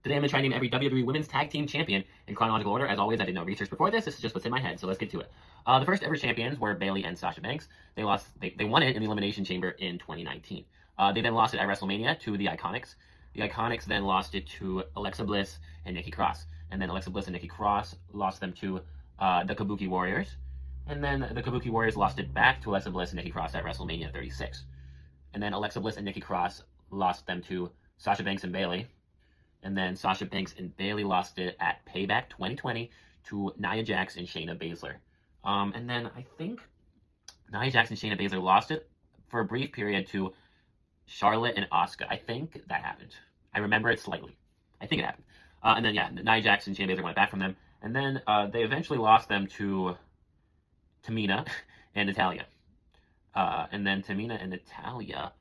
Today I'm going to try and name every WWE Women's Tag Team Champion in chronological order. As always, I did no research before this. This is just what's in my head, so let's get to it. The first ever champions were Bayley and Sasha Banks. They won it in the Elimination Chamber in 2019. They then lost it at WrestleMania to the Iconics. The Iconics then lost it to Alexa Bliss and Nikki Cross. And then Alexa Bliss and Nikki Cross lost them to the Kabuki Warriors. And then the Kabuki Warriors lost it back to Alexa Bliss and Nikki Cross at WrestleMania 36. And then Alexa Bliss and Nikki Cross lost them to Sasha Banks and Bayley. And then Sasha Banks and Bayley lost it at Payback 2020 to Nia Jax and Shayna Baszler. And then I think Nia Jax and Shayna Baszler lost it for a brief period to Charlotte and Asuka. I think that happened. I remember it slightly. I think it happened. And then, yeah, Nia Jax and Shayna Baszler went back from them. And then they eventually lost them to Tamina and Natalya. And then Tamina and Natalya,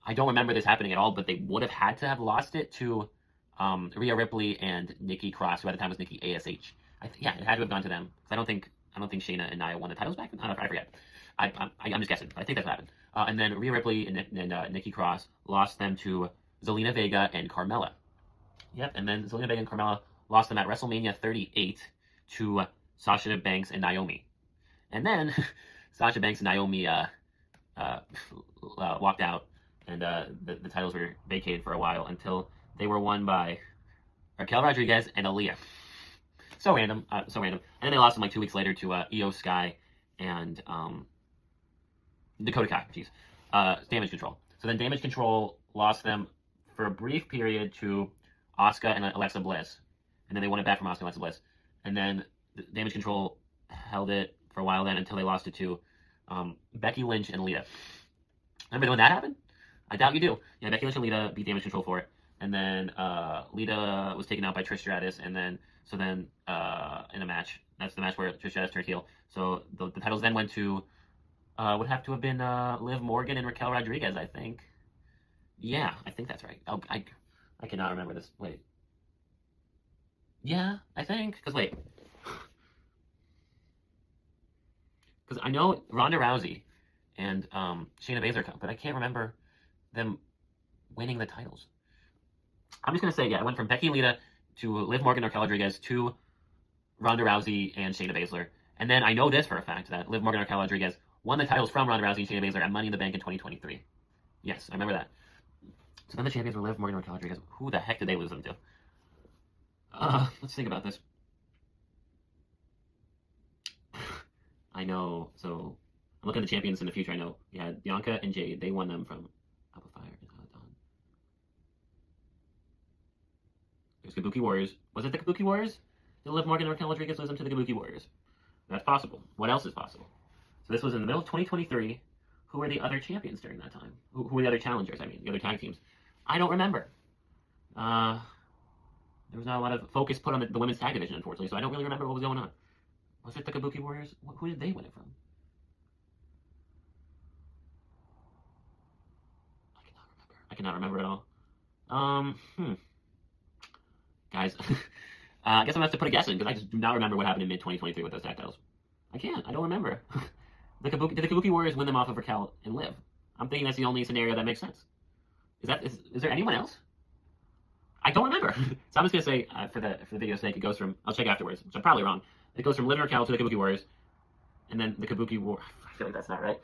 I don't remember this happening at all, but they would have had to have lost it to Rhea Ripley and Nikki Cross, who at the time was Nikki ASH. Yeah, it had to have gone to them. I don't think Shayna and Nia won the titles back then. I forget. I'm just guessing. I think that's what happened. And then Rhea Ripley and Nikki Cross lost them to Zelina Vega and Carmella. Yep, and then Zelina Vega and Carmella lost them at WrestleMania 38 to Sasha Banks and Naomi. And then Sasha Banks and Naomi walked out, and the titles were vacated for a while until they were won by Raquel Rodriguez and Aaliyah. So random. And then they lost them like 2 weeks later to Io Sky and Dakota Kai. Damage Control. So then Damage Control lost them for a brief period to Asuka and Alexa Bliss. And then they won it back from Asuka and Alexa Bliss. And then Damage Control held it for a while then until they lost it to Becky Lynch and Lita. Remember when that happened? I doubt you do. Yeah, Becky Lynch and Lita beat Damage Control for it. And then Lita was taken out by Trish Stratus, and then in a match, that's the match where Trish Stratus turned heel. So the titles then went to would have to have been Liv Morgan and Raquel Rodriguez, I think. Yeah, I think that's right. Oh, I cannot remember this. Wait. Yeah, I think. Because wait. Because I know Ronda Rousey and Shayna Baszler come, but I can't remember them winning the titles. I'm just going to say, yeah, it went from Becky and Lita to Liv Morgan, Raquel Rodriguez, to Ronda Rousey and Shayna Baszler. And then I know this for a fact, that Liv Morgan and Raquel Rodriguez won the titles from Ronda Rousey and Shayna Baszler at Money in the Bank in 2023. Yes, I remember that. So then the champions were Liv Morgan and Raquel Rodriguez. Who the heck did they lose them to? Let's think about this. I know, so I'm looking at the champions in the future. I know you had Bianca and Jade. They won them from Alpha Fire and Aladon. There's Kabuki Warriors. Was it the Kabuki Warriors? Did Liv Morgan and Raquel Rodriguez lose them to the Kabuki Warriors? That's possible. What else is possible? So this was in the middle of 2023. Who were the other champions during that time? Who were the other challengers? I mean, the other tag teams. I don't remember. There was not a lot of focus put on the women's tag division, unfortunately, so I don't really remember what was going on. Was it the Kabuki Warriors? Who did they win it from? I cannot remember at all. Guys, I guess I'm going to have to put a guess in, because I just do not remember what happened in mid-2023 with those tag titles. I don't remember. Did the Kabuki Warriors win them off of Raquel and Liv? I'm thinking that's the only scenario that makes sense. Is there anyone else? I don't remember. So I'm just going to say, for the video's sake, it goes from, I'll check afterwards, which I'm probably wrong. It goes from Liv and Raquel to the Kabuki Warriors, and then the Kabuki Warriors, I feel like that's not right.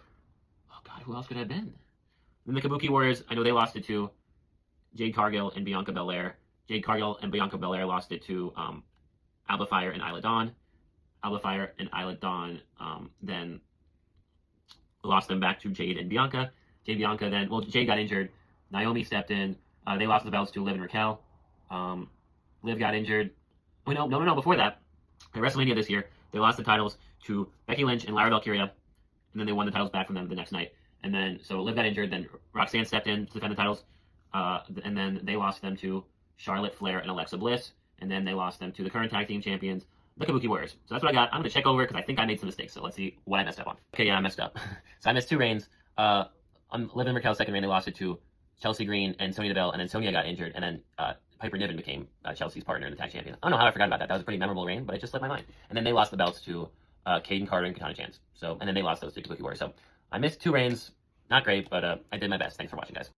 Oh god, who else could it have been? Then the Kabuki Warriors, I know they lost it to Jade Cargill and Bianca Belair. Jade Cargill and Bianca Belair lost it to Alba Fire and Isla Dawn. Alba Fire and Isla Dawn then lost them back to Jade and Bianca. Jade got injured. Naomi stepped in. They lost the belts to Liv and Raquel. Liv got injured. Wait, no, before that, at WrestleMania this year, they lost the titles to Becky Lynch and Lara Valkyria, and then they won the titles back from them the next night. And then, so Liv got injured, then Roxanne stepped in to defend the titles, and then they lost them to Charlotte Flair and Alexa Bliss, and then they lost them to the current tag team champions, the Kabuki Warriors. So that's what I got. I'm going to check over, because I think I made some mistakes, so let's see what I messed up on. Okay, yeah, I messed up. So I missed 2 reigns. Liv and Raquel's second reign, they lost it to Chelsea Green and Sonya Deville, and then Sonya got injured, and then Piper Niven became Chelsea's partner in the tag champion. I don't know how I forgot about that. That was a pretty memorable reign, but it just slipped my mind. And then they lost the belts to Kayden Carter and Katana Chance. So, and then they lost those to Kabuki Warriors. So I missed 2 reigns. Not great, but I did my best. Thanks for watching, guys.